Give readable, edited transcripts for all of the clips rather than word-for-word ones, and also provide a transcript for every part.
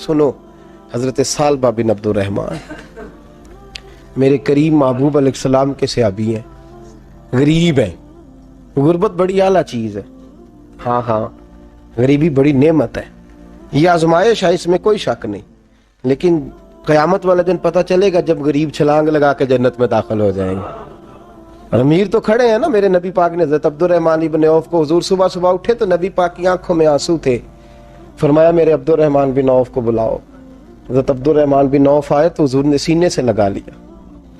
सुनो, हजरत सालबा बिन अब्दुर्रहमान मेरे करीम महबूब अलैहिस्सलाम के सहाबी हैं, गरीब हैं। गुर्बत बड़ी आला चीज है। हाँ हाँ, गरीबी बड़ी नेमत है, ये आजमाइश है, इसमें कोई शक नहीं। लेकिन क़यामत वाला दिन पता चलेगा जब गरीब छलांग लगा के जन्नत में दाखिल हो जाएंगे। और अमीर तो खड़े हैं ना। मेरे नबी पाक ने हज़रत अब्दुर्रहमान इब्न औफ को, हुजूर सुबह सुबह उठे तो नबी पाक की आंखों में आंसू थे। फरमाया मेरे अब्दुर्रहमान बिन औफ को बुलाओ। हज़रत अब्दुर्रहमान बिन औफ आए तो हुजूर ने सीने से लगा लिया।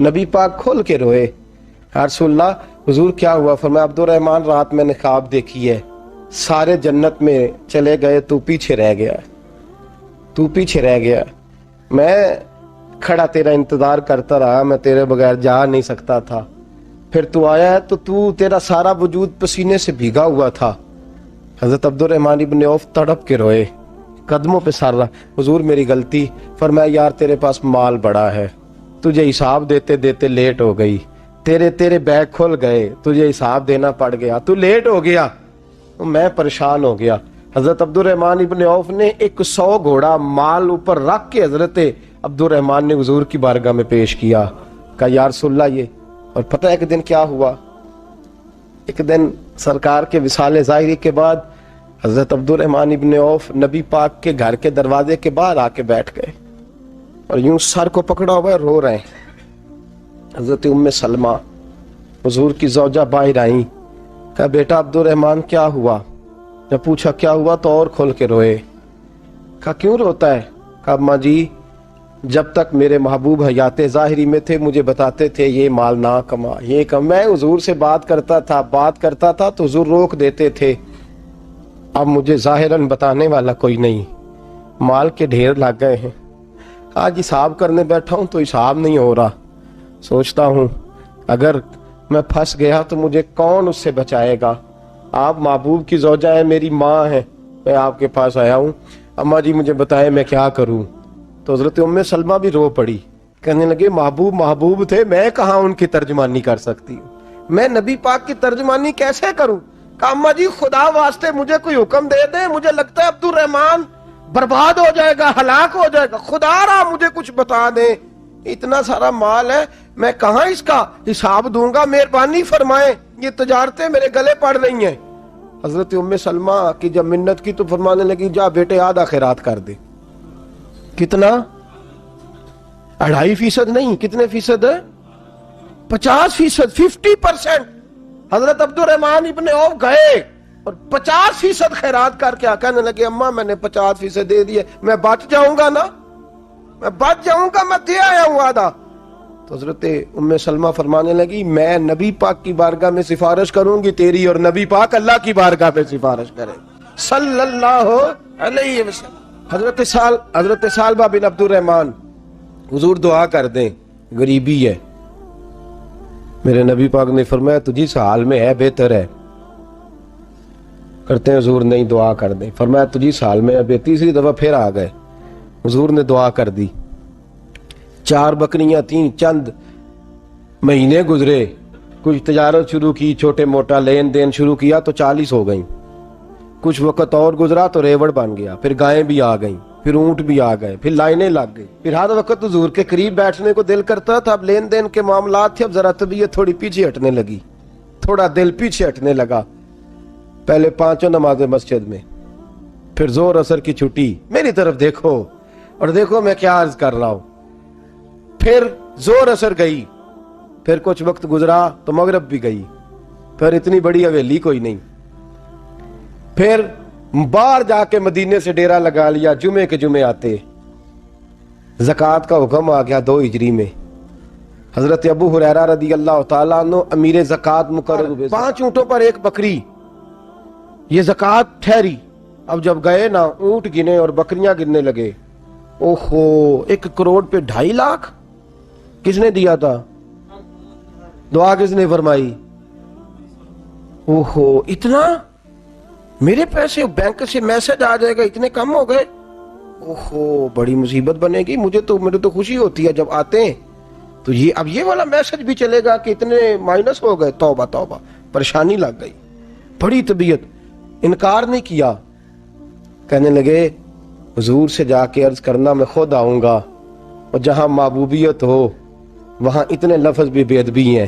नबी पाक खोल के रोए, या रसूलल्लाह हुजूर क्या हुआ? फरमाया अब्दुर्रहमान रात मैंने ख्वाब देखी है, सारे जन्नत में चले गए, तू पीछे रह गया, तू पीछे रह गया। मैं खड़ा तेरा इंतजार करता रहा, मैं तेरे बगैर जा नहीं सकता था। फिर तू आया है तो तू, तेरा सारा वजूद पसीने से भीगा हुआ था। हजरत अब्दुर्रहमान इब्न औफ तड़प के रोए, कदमों पे सर रहा, हुजूर मेरी गलती। फरमाया यार तेरे पास माल बड़ा है, तुझे हिसाब देते देते लेट हो गई, तेरे बैग खुल गए, तुझे हिसाब देना पड़ गया, तू लेट हो गया, तो मैं परेशान हो गया। हजरत अब्दुर्रहमान इब्न औफ ने 100 घोड़ा माल ऊपर रख के हजरत अब्दुर्रहमान ने हुजूर की बारगाह में पेश किया। कहा या रसूलल्लाह ये। और पता है एक दिन क्या हुआ? एक दिन सरकार के विसाले ज़ाहिरी के बाद हजरत अब्दुर्रहमान इब्न औफ नबी पाक के घर के दरवाजे के बाहर आके बैठ गए और यूं सर को पकड़ा हुआ रो रहे हैं। हजरत उम्मे सलमा हुजूर की ज़ौजा बाहर आई। कहा बेटा अब्दुर्रहमान क्या हुआ? जब पूछा क्या हुआ तो और खोल के रोए। कहा क्यों रोता है? कहा अम्मा जी जब तक मेरे महबूब हयात ज़ाहिरी में थे मुझे बताते थे ये माल ना कमा, ये कम। मैं हुजूर से बात करता था तो हुजूर रोक देते थे। अब मुझे ज़ाहिरन बताने वाला कोई नहीं, माल के ढेर लग गए हैं। आज हिसाब करने बैठा हूं तो हिसाब नहीं हो रहा। सोचता हूं अगर मैं फंस गया तो मुझे कौन उससे बचाएगा? आप महबूब की ज़ौजा है, मेरी माँ है, मैं आपके पास आया हूँ, अम्मा जी मुझे बताएं मैं क्या करूँ? तो हजरत उम्मे सलमा भी रो पड़ी, कहने लगे महबूब महबूब थे, मैं कहाँ उनकी तर्जमानी कर सकती हूँ, मैं नबी पाक की तर्जमानी कैसे करूँ? कहा अम्मा जी खुदा वास्ते मुझे कोई हुक्म दे दे, मुझे लगता है अब्दुर्रहमान बर्बाद हो जाएगा, हलाक हो जाएगा, खुदा रहा मुझे कुछ बता दे, इतना सारा माल है, मैं कहाँ इसका हिसाब दूंगा, मेहरबानी फरमाए, ये तजारतें मेरे गले पड़ रही हैं। हजरत उम्मे सलमा की जब मिन्नत की तो फरमाने लगी जा बेटे आधा खैरात कर दे। कितना? 2.5% नहीं, कितने फीसद है? 50%, 50%। हजरत अब्दुर्रहमान इब्न औफ गए और 50% खैरात करके कहने लगे अम्मा मैंने 50% दे दिए, मैं बच जाऊंगा ना, मैं बच जाऊंगा, मैं दे आया हूं आधा। तो हजरत उम्मे सलमा फरमाने लगी मैं नबी पाक की बारगाह में सिफारिश करूंगी तेरी, और नबी पाक अल्लाह की बारगाह में सिफारिश करे सल्लल्लाहु अलैहि वसल्लम। हजरत सालबा बिन अब्दुर्रहमान, हुजूर दुआ कर दें, गरीबी है। मेरे नबी पाक ने फरमाया तुझी इस हाल में है, बेहतर है। करते हैं हुजूर नहीं दुआ कर दें। फरमाया तुझी इस हाल में है। तीसरी दफा फिर आ गए, हुजूर ने दुआ कर दी। 4 बकरियां थीं, चंद महीने गुजरे, कुछ तजारत शुरू की, छोटे मोटा लेन देन शुरू किया तो 40 हो गई। कुछ वक्त और गुजरा तो रेवड़ बन गया, फिर गायें भी आ गईं, फिर ऊंट भी आ गए, फिर लाइनें लग गई। फिर हर वक्त हुजूर के करीब बैठने को दिल करता था। अब लेन देन के मामलात थे, अब जरा तबीयत थोड़ी पीछे हटने लगी, थोड़ा दिल पीछे हटने लगा। पहले 5 नमाजें मस्जिद में, फिर जोर असर की छुट्टी, मेरी तरफ देखो और देखो मैं क्या अर्ज कर रहा हूं। फिर जोर असर गई, फिर कुछ वक्त गुजरा तो मगरब भी गई, फिर इतनी बड़ी हवेली कोई नहीं। फिर बाहर जाके मदीने से डेरा लगा लिया, जुमे के जुमे आते। ज़कात का हुक्म आ गया 2 हिजरी में। हजरत अबू हुरैरा रदी अल्लाह तआला अन्हु अमीर ज़कात मुकर्रर हुए। 5 ऊँटों पर 1 बकरी, ये ज़कात ठहरी। अब जब गए ना, ऊँट गिने और बकरियां गिनने लगे। ओहो, 1 करोड़ पे 2.5 लाख किसने दिया था? दुआ किसने फरमाई? ओहो, इतना मेरे पैसे बैंक से मैसेज आ जाएगा, इतने कम हो गए, ओहो बड़ी मुसीबत बनेगी। मेरे तो खुशी होती है जब आते हैं तो ये अब ये वाला मैसेज भी चलेगा कि इतने माइनस हो गए, तौबा तौबा, परेशानी लग गई, बड़ी तबीयत। इनकार नहीं किया, कहने लगे حضور سے جا کے عرض کرنا میں خود آؤں گا، اور جہاں محبوبیت ہو وہاں اتنے لفظ بھی بے ادبی ہیں،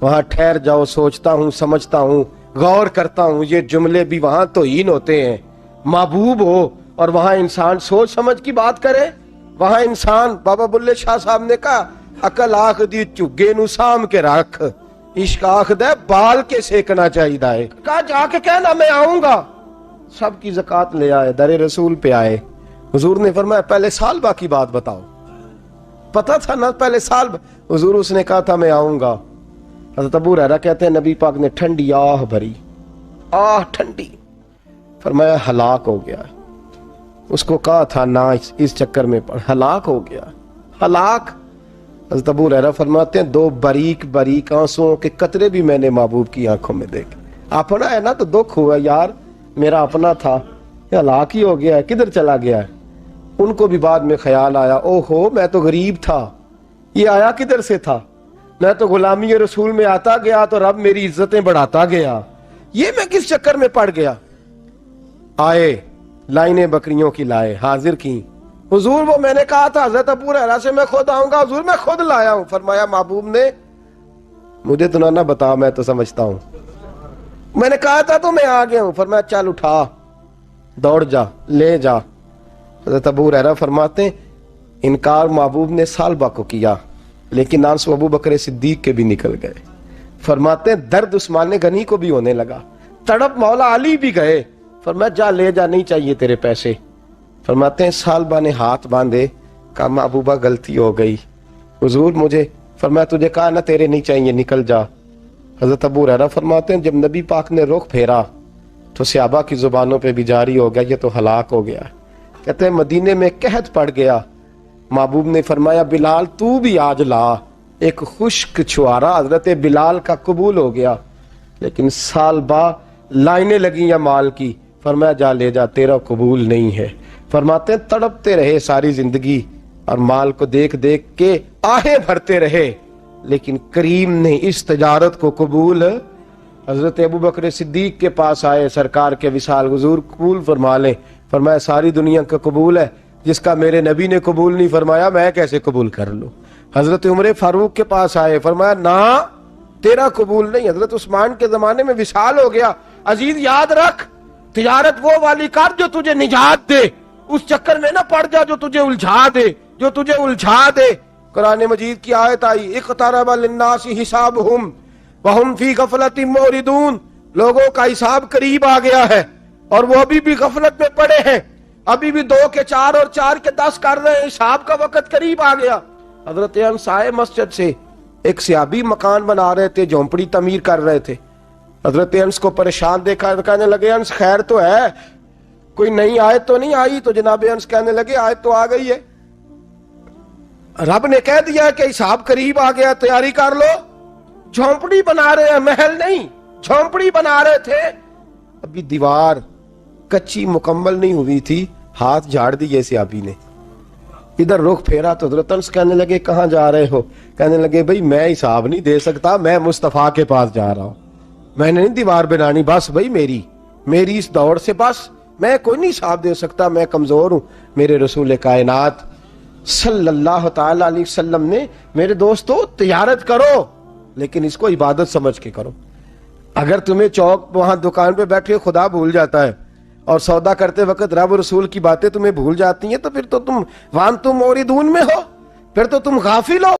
وہاں ٹھہر جاؤ، سوچتا ہوں، سمجھتا ہوں، غور کرتا ہوں، یہ جملے بھی وہاں توہین ہوتے ہیں۔ محبوب ہو اور وہاں انسان سوچ سمجھ کی بات کرے، وہاں انسان، بابا بلے شاہ صاحب نے کہا عقل آخ دی چگے نو سام کے رکھ، عشق آخ دے بال کے سیکنا چاہیے ہے۔ کہا جا کے کہنا میں آؤں گا۔ سب کی زکوٰۃ لے آئے، در رسول پہ آئے، حضور نے فرمایا پہلے سالبہ کی بات بتاؤ، پتا تھا نا پہلے سال؟ حضور اس نے کہا تھا میں آؤں گا۔ حضرت ابو ہریرہ کہتے ہیں نبی پاک نے ٹھنڈی آہ بھری، آہ ٹھنڈی، فرمایا ہلاک ہو گیا۔ اس کو کہا تھا نہ اس چکر میں پڑ، ہلاک ہو گیا، ہلاک۔ حضرت ابو ہریرہ فرماتے ہیں دو باریک باریک آنسوؤں کے قطرے بھی میں نے محبوب کی آنکھوں میں دیکھے۔ اپنا ہے نا تو دکھ ہوا، یار میرا اپنا تھا، یہ ہلاک ہی ہو گیا ہے، کدھر چلا گیا ہے؟ ان کو بھی بعد میں خیال آیا، او ہو میں تو غریب تھا، یہ آیا کدھر سے تھا؟ میں تو غلامی رسول میں آتا گیا تو رب میری عزتیں بڑھاتا گیا، یہ میں کس چکر میں پڑ گیا؟ آئے لائنیں بکریوں کی لائے، حاضر کی، حضور وہ میں نے کہا تھا حضرت ابو ہریرہ سے میں خود آؤں گا، حضور میں خود لایا ہوں۔ فرمایا محبوب نے مجھے تو نہ بتا، میں تو سمجھتا ہوں، میں نے کہا تھا تو میں آ گیا ہوں۔ فرمایا چل اٹھا، دوڑ جا، لے جا۔ حضرت ابو ہریرہ فرماتے ہیں انکار محبوب نے سالبہ کو کیا، لیکن آنسو ابو بکر صدیق کے بھی نکل گئے۔ فرماتے ہیں درد عثمان غنی کو بھی ہونے لگا، تڑپ مولا علی بھی گئے۔ فرمایا جا لے جا، نہیں چاہیے تیرے پیسے۔ فرماتے ہیں سالبہ نے ہاتھ باندھے، کہا محبوبہ غلطی ہو گئی، حضور مجھے، فرمایا تجھے کہا نا تیرے نہیں چاہیے، نکل جا۔ حضرت ابو ہریرہ فرماتے ہیں جب نبی پاک نے رخ پھیرا تو صحابہ کی زبانوں پہ بھی جاری ہو گیا یہ تو ہلاک ہو گیا۔ کہتے ہیں مدینے میں قحط پڑ گیا، محبوب نے فرمایا بلال تو بھی آج لا۔ ایک خشک چھوارا حضرت بلال کا قبول ہو گیا، لیکن سال با لائنیں لگی یا مال کی، فرمایا جا لے جا، تیرا قبول نہیں ہے۔ فرماتے ہیں تڑپتے رہے ساری زندگی اور مال کو دیکھ دیکھ کے آہیں بھرتے رہے، لیکن کریم نے اس تجارت کو قبول۔ حضرت ابو بکر صدیق کے پاس آئے، سرکار کے وصال، حضور قبول فرما لیں۔ فرمایا ساری دنیا کا قبول ہے، جس کا میرے نبی نے قبول نہیں فرمایا میں کیسے قبول کر لوں؟ حضرت عمر فاروق کے پاس آئے، فرمایا نہ تیرا قبول نہیں۔ حضرت عثمان کے زمانے میں وصال ہو گیا۔ عزیز یاد رکھ، تجارت وہ والی کر جو تجھے نجات دے، اس چکر میں نہ پڑ جا جو تجھے الجھا دے۔ قرآن مجید کی آیت آئی اقترب للناس حسابہم وہم فی غفلۃ معرضون، لوگوں کا حساب قریب آ گیا ہے اور وہ ابھی بھی غفلت میں پڑے ہیں، ابھی بھی 2 کے 4 اور 4 کے 10 کر رہے ہیں، حساب کا وقت قریب آ گیا۔ حضرت انس آئے مسجد سے، ایک صحابی مکان بنا رہے تھے، جھونپڑی تعمیر کر رہے تھے۔ حضرت انس کو پریشان دیکھا، کہنے لگے انس خیر تو ہے، کوئی نئی آیت تو نہیں آئی؟ تو جناب انس کہنے لگے آیت تو آ گئی ہے، رب نے کہہ دیا کہ حساب قریب آ گیا، تیاری کر لو۔ جھونپڑی بنا رہے ہیں، محل نہیں، جھونپڑی بنا رہے تھے، ابھی دیوار کچی مکمل نہیں ہوئی تھی، ہاتھ جھاڑ دیے صحابی نے۔ ادھر رخ پھیرا تو حضرت انس کہنے لگے کہاں جا رہے ہو؟ کہنے لگے بھئی میں حساب نہیں دے سکتا، میں مصطفیٰ کے پاس جا رہا ہوں، میں نے نہیں دیوار بنانی، بس بھئی میری اس دور سے بس میں کوئی نہیں حساب دے سکتا، میں کمزور ہوں۔ میرے رسول کائنات صلی اللہ تعالی علیہ وسلم نے میرے دوستو تجارت کرو لیکن اس کو عبادت سمجھ کے کرو۔ اگر تمہیں چوک وہاں دکان پہ بیٹھے خدا بھول جاتا ہے اور سودا کرتے وقت رب رسول کی باتیں تمہیں بھول جاتی ہیں تو پھر تو تم وانتم موردون میں ہو، پھر تو تم غافل ہو۔